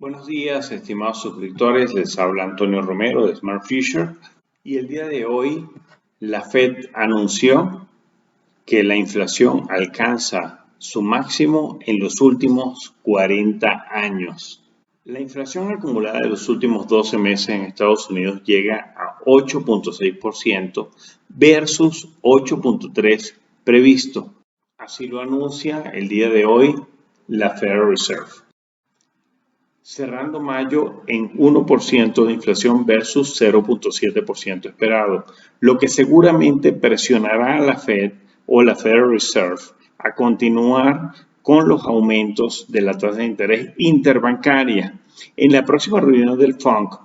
Buenos días, estimados suscriptores. Les habla Antonio Romero de Smart Future. Y el día de hoy, la Fed anunció que la inflación alcanza su máximo en los últimos 40 años. La inflación acumulada de los últimos 12 meses en Estados Unidos llega a 8.6% versus 8.3% previsto. Así lo anuncia el día de hoy la Federal Reserve, cerrando mayo en 1% de inflación versus 0.7% esperado, lo que seguramente presionará a la Fed o la Federal Reserve a continuar con los aumentos de la tasa de interés interbancaria. En la próxima reunión del FONC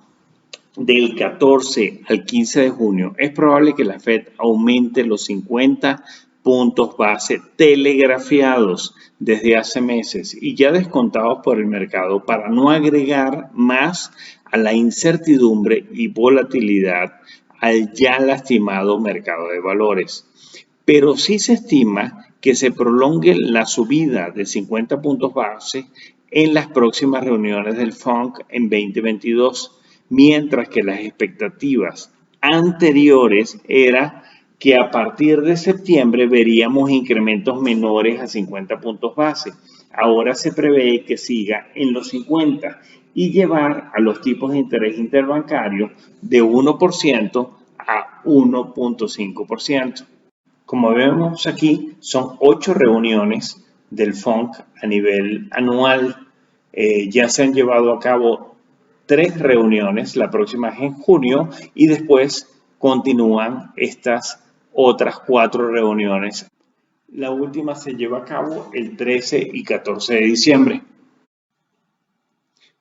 del 14 al 15 de junio, es probable que la Fed aumente los 50 puntos base telegrafiados desde hace meses y ya descontados por el mercado para no agregar más a la incertidumbre y volatilidad al ya lastimado mercado de valores. Pero sí se estima que se prolongue la subida de 50 puntos base en las próximas reuniones del FONC en 2022, mientras que las expectativas anteriores era que a partir de septiembre veríamos incrementos menores a 50 puntos base. Ahora se prevé que siga en los 50 y llevar a los tipos de interés interbancario de 1% a 1.5%. Como vemos aquí, son 8 reuniones del FONC a nivel anual. Ya se han llevado a cabo 3 reuniones, la próxima es en junio y después continúan estas otras 4 reuniones. La última se lleva a cabo el 13 y 14 de diciembre.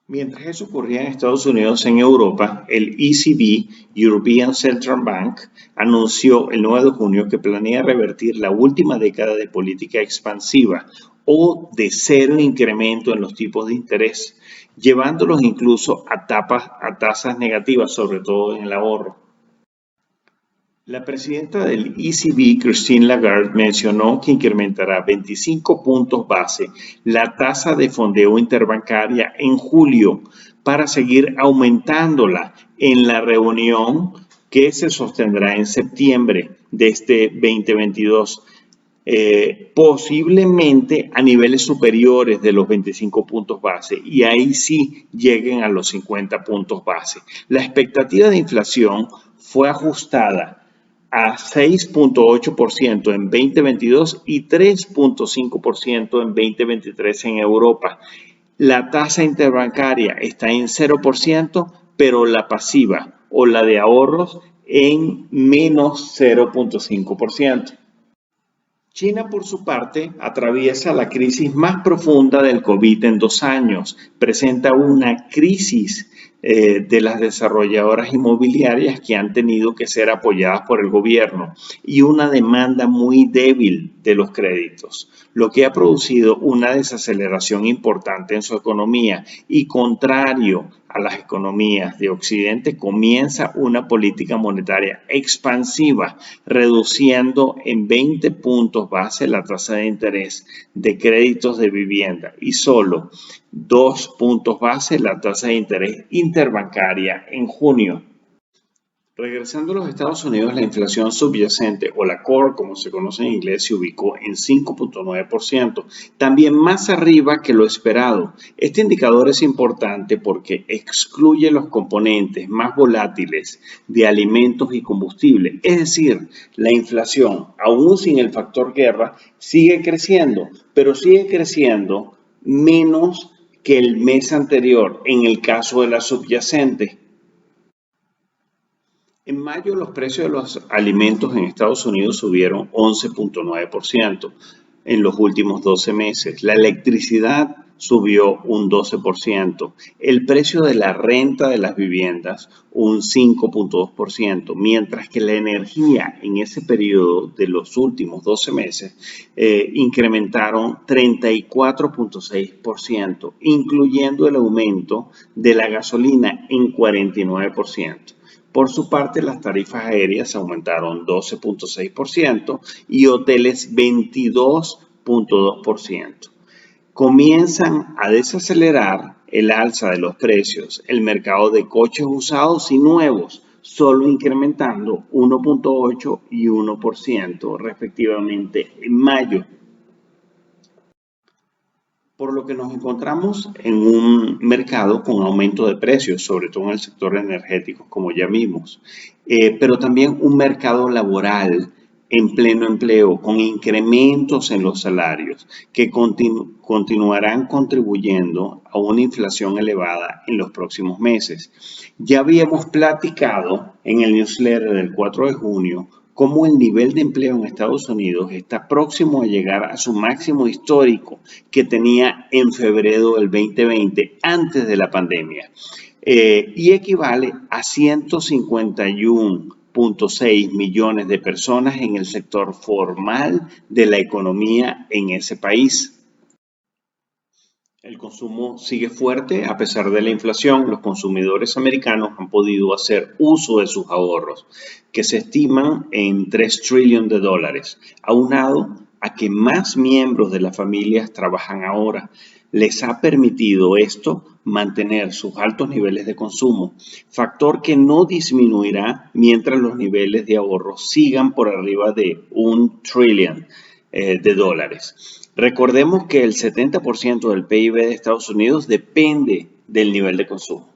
Mientras eso ocurría en Estados Unidos, en Europa, el ECB, European Central Bank, anunció el 9 de junio que planea revertir la última década de política expansiva o de cero incremento en los tipos de interés, llevándolos incluso a tasas negativas, sobre todo en el ahorro. La presidenta del ECB, Christine Lagarde, mencionó que incrementará 25 puntos base la tasa de fondeo interbancaria en julio para seguir aumentándola en la reunión que se sostendrá en septiembre de este 2022. Posiblemente a niveles superiores de los 25 puntos base y ahí sí lleguen a los 50 puntos base. La expectativa de inflación fue ajustada a 6.8% en 2022 y 3.5% en 2023 en Europa. La tasa interbancaria está en 0%, pero la pasiva o la de ahorros en menos 0.5%. China, por su parte, atraviesa la crisis más profunda del COVID en 2 años. Presenta una crisis de las desarrolladoras inmobiliarias que han tenido que ser apoyadas por el gobierno y una demanda muy débil de los créditos, lo que ha producido una desaceleración importante en su economía y, contrario a las economías de Occidente, comienza una política monetaria expansiva, reduciendo en 20 puntos base la tasa de interés de créditos de vivienda y solo 2 puntos base la tasa de interés interbancaria en junio. Regresando a los Estados Unidos, la inflación subyacente o la core, como se conoce en inglés, se ubicó en 5.9%, también más arriba que lo esperado. Este indicador es importante porque excluye los componentes más volátiles de alimentos y combustible. Es decir, la inflación, aún sin el factor guerra, sigue creciendo, pero sigue creciendo menos que el mes anterior en el caso de la subyacente. En mayo, los precios de los alimentos en Estados Unidos subieron 11.9% en los últimos 12 meses. La electricidad subió un 12%. El precio de la renta de las viviendas un 5.2%, mientras que la energía en ese periodo de los últimos 12 meses incrementaron 34.6%, incluyendo el aumento de la gasolina en 49%. Por su parte, las tarifas aéreas aumentaron 12.6% y hoteles 22.2%. comienzan a desacelerar el alza de los precios, el mercado de coches usados y nuevos, solo incrementando 1.8 y 1% respectivamente en mayo. Por lo que nos encontramos en un mercado con aumento de precios, sobre todo en el sector energético, como ya vimos, pero también un mercado laboral en pleno empleo, con incrementos en los salarios que continuarán contribuyendo a una inflación elevada en los próximos meses. Ya habíamos platicado en el newsletter del 4 de junio cómo el nivel de empleo en Estados Unidos está próximo a llegar a su máximo histórico que tenía en febrero del 2020, antes de la pandemia, y equivale a 151.6 millones de personas en el sector formal de la economía en ese país. El consumo sigue fuerte a pesar de la inflación. Los consumidores americanos han podido hacer uso de sus ahorros, que se estiman en 3 trillones de dólares, aunado a que más miembros de las familias trabajan ahora. Les ha permitido esto mantener sus altos niveles de consumo, factor que no disminuirá mientras los niveles de ahorro sigan por arriba de 1 trillón de dólares. Recordemos que el 70% del PIB de Estados Unidos depende del nivel de consumo.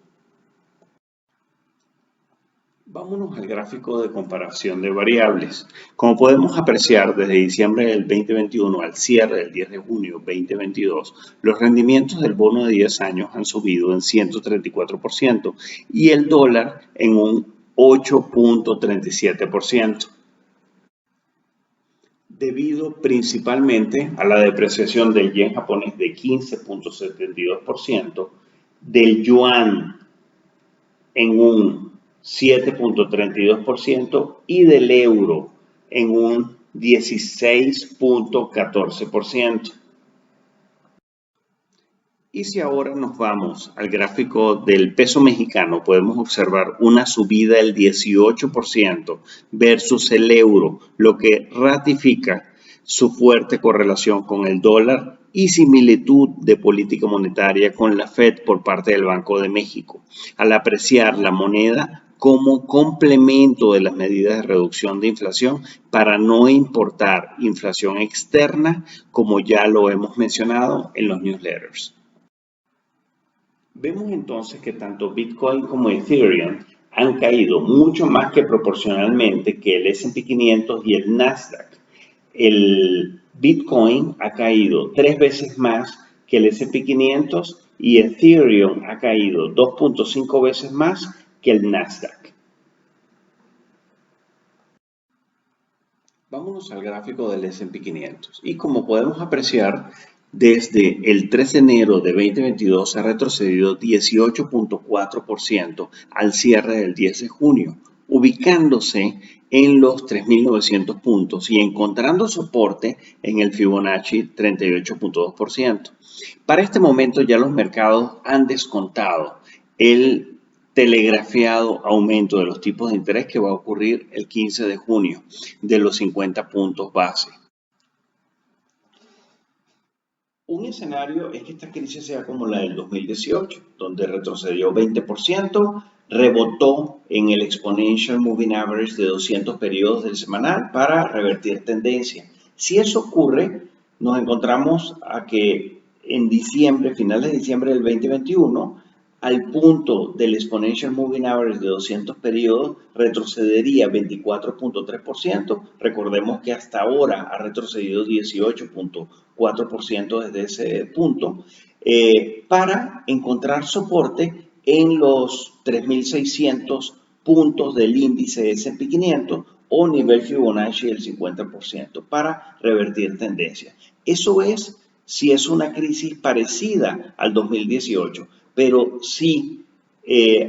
Vámonos al gráfico de comparación de variables. Como podemos apreciar, desde diciembre del 2021 al cierre del 10 de junio 2022, los rendimientos del bono de 10 años han subido en 134% y el dólar en un 8.37%. Debido principalmente a la depreciación del yen japonés de 15.72%, del yuan en un 7.32% y del euro en un 16.14%. Y si ahora nos vamos al gráfico del peso mexicano, podemos observar una subida del 18% versus el euro, lo que ratifica su fuerte correlación con el dólar y similitud de política monetaria con la Fed por parte del Banco de México, al apreciar la moneda como complemento de las medidas de reducción de inflación para no importar inflación externa, como ya lo hemos mencionado en los newsletters. Vemos entonces que tanto Bitcoin como Ethereum han caído mucho más que proporcionalmente que el S&P 500 y el Nasdaq. El Bitcoin ha caído 3 veces más que el S&P 500 y Ethereum ha caído 2.5 veces más que el Nasdaq. Vámonos al gráfico del S&P 500 y como podemos apreciar, desde el 3 de enero de 2022 ha retrocedido 18.4% al cierre del 10 de junio, ubicándose en los 3.900 puntos y encontrando soporte en el Fibonacci 38.2%. Para este momento ya los mercados han descontado el telegrafiado aumento de los tipos de interés que va a ocurrir el 15 de junio de los 50 puntos base. Un escenario es que esta crisis sea como la del 2018, donde retrocedió 20%, rebotó en el Exponential Moving Average de 200 periodos del semanal para revertir tendencia. Si eso ocurre, nos encontramos a que en diciembre, finales de diciembre del 2021, al punto del Exponential Moving Average de 200 periodos retrocedería 24.3%. Recordemos que hasta ahora ha retrocedido 18.4% desde ese punto, para encontrar soporte en los 3.600 puntos del índice S&P 500 o nivel Fibonacci del 50% para revertir tendencia. Eso es si es una crisis parecida al 2018. Pero sí,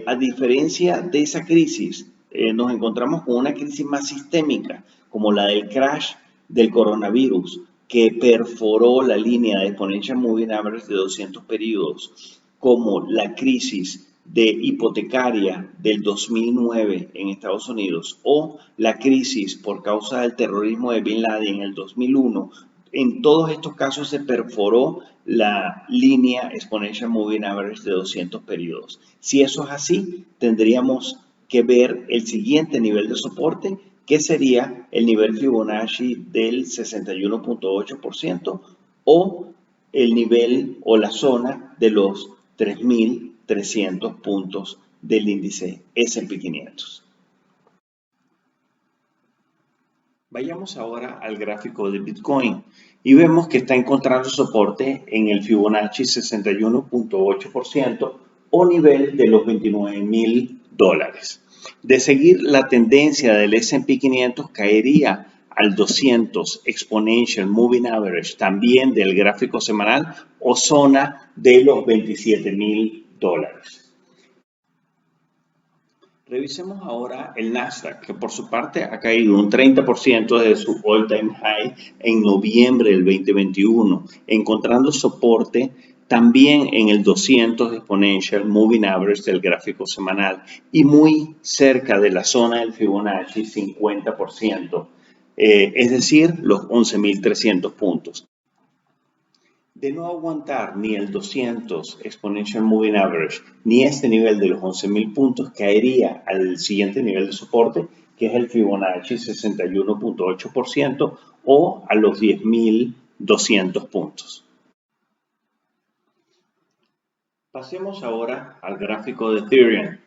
a diferencia de esa crisis, nos encontramos con una crisis más sistémica, como la del crash del coronavirus, que perforó la línea de Exponential Moving Average de 200 periodos, como la crisis de hipotecaria del 2009 en Estados Unidos o la crisis por causa del terrorismo de Bin Laden en el 2001 en todos estos casos se perforó la línea Exponential Moving Average de 200 periodos. Si eso es así, tendríamos que ver el siguiente nivel de soporte, que sería el nivel Fibonacci del 61.8% o el nivel o la zona de los 3.300 puntos del índice S&P 500. Vayamos ahora al gráfico de Bitcoin y vemos que está encontrando soporte en el Fibonacci 61.8% o nivel de los $29.000. De seguir la tendencia del S&P 500 caería al 200 Exponential Moving Average, también del gráfico semanal o zona de los $27.000. Revisemos ahora el Nasdaq, que por su parte ha caído un 30% de su all-time high en noviembre del 2021, encontrando soporte también en el 200 Exponential Moving Average del gráfico semanal y muy cerca de la zona del Fibonacci 50%, es decir, los 11.300 puntos. De no aguantar ni el 200 Exponential Moving Average ni este nivel de los 11.000 puntos, caería al siguiente nivel de soporte, que es el Fibonacci 61.8% o a los 10.200 puntos. Pasemos ahora al gráfico de Ethereum.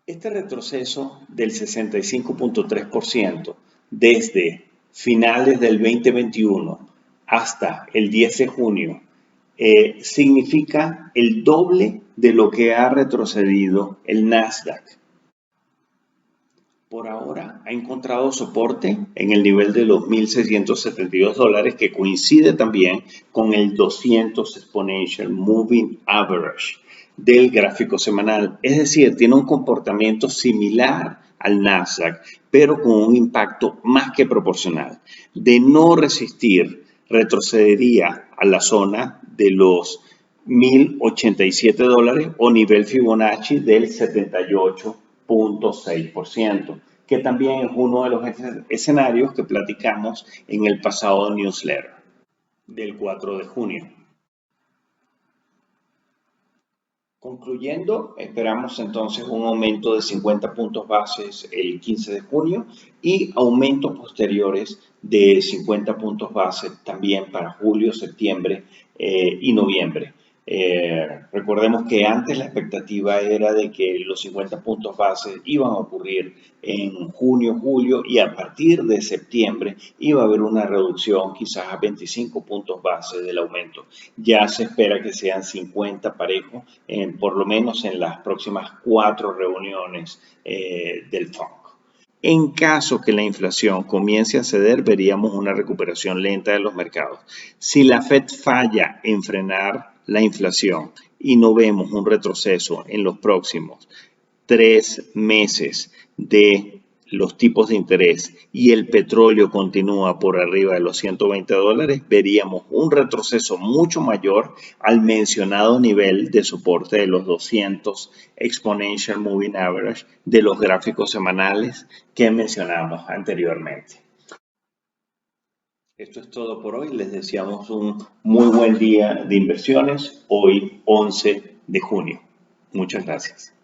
Este retroceso del 65.3% desde finales del 2021 hasta el 10 de junio significa el doble de lo que ha retrocedido el Nasdaq. Por ahora ha encontrado soporte en el nivel de los $1.672, que coincide también con el 200 Exponential Moving Average del gráfico semanal. Es decir, tiene un comportamiento similar al Nasdaq, pero con un impacto más que proporcional. De no resistir, retrocedería a la zona de los $1.087 o nivel Fibonacci del 78.6%, que también es uno de los escenarios que platicamos en el pasado newsletter del 4 de junio. Concluyendo, esperamos entonces un aumento de 50 puntos bases el 15 de junio y aumentos posteriores de 50 puntos base también para julio, septiembre y noviembre. Recordemos que antes la expectativa era de que los 50 puntos base iban a ocurrir en junio, julio y a partir de septiembre iba a haber una reducción quizás a 25 puntos base del aumento. Ya se espera que sean 50 parejos, por lo menos en las próximas 4 reuniones del FONC. En caso que la inflación comience a ceder, veríamos una recuperación lenta de los mercados. Si la Fed falla en frenar la inflación y no vemos un retroceso en los próximos 3 meses de los tipos de interés y el petróleo continúa por arriba de los $120, veríamos un retroceso mucho mayor al mencionado nivel de soporte de los 200 Exponential Moving Average de los gráficos semanales que mencionamos anteriormente. Esto es todo por hoy. Les deseamos un muy buen día de inversiones hoy 11 de junio. Muchas gracias.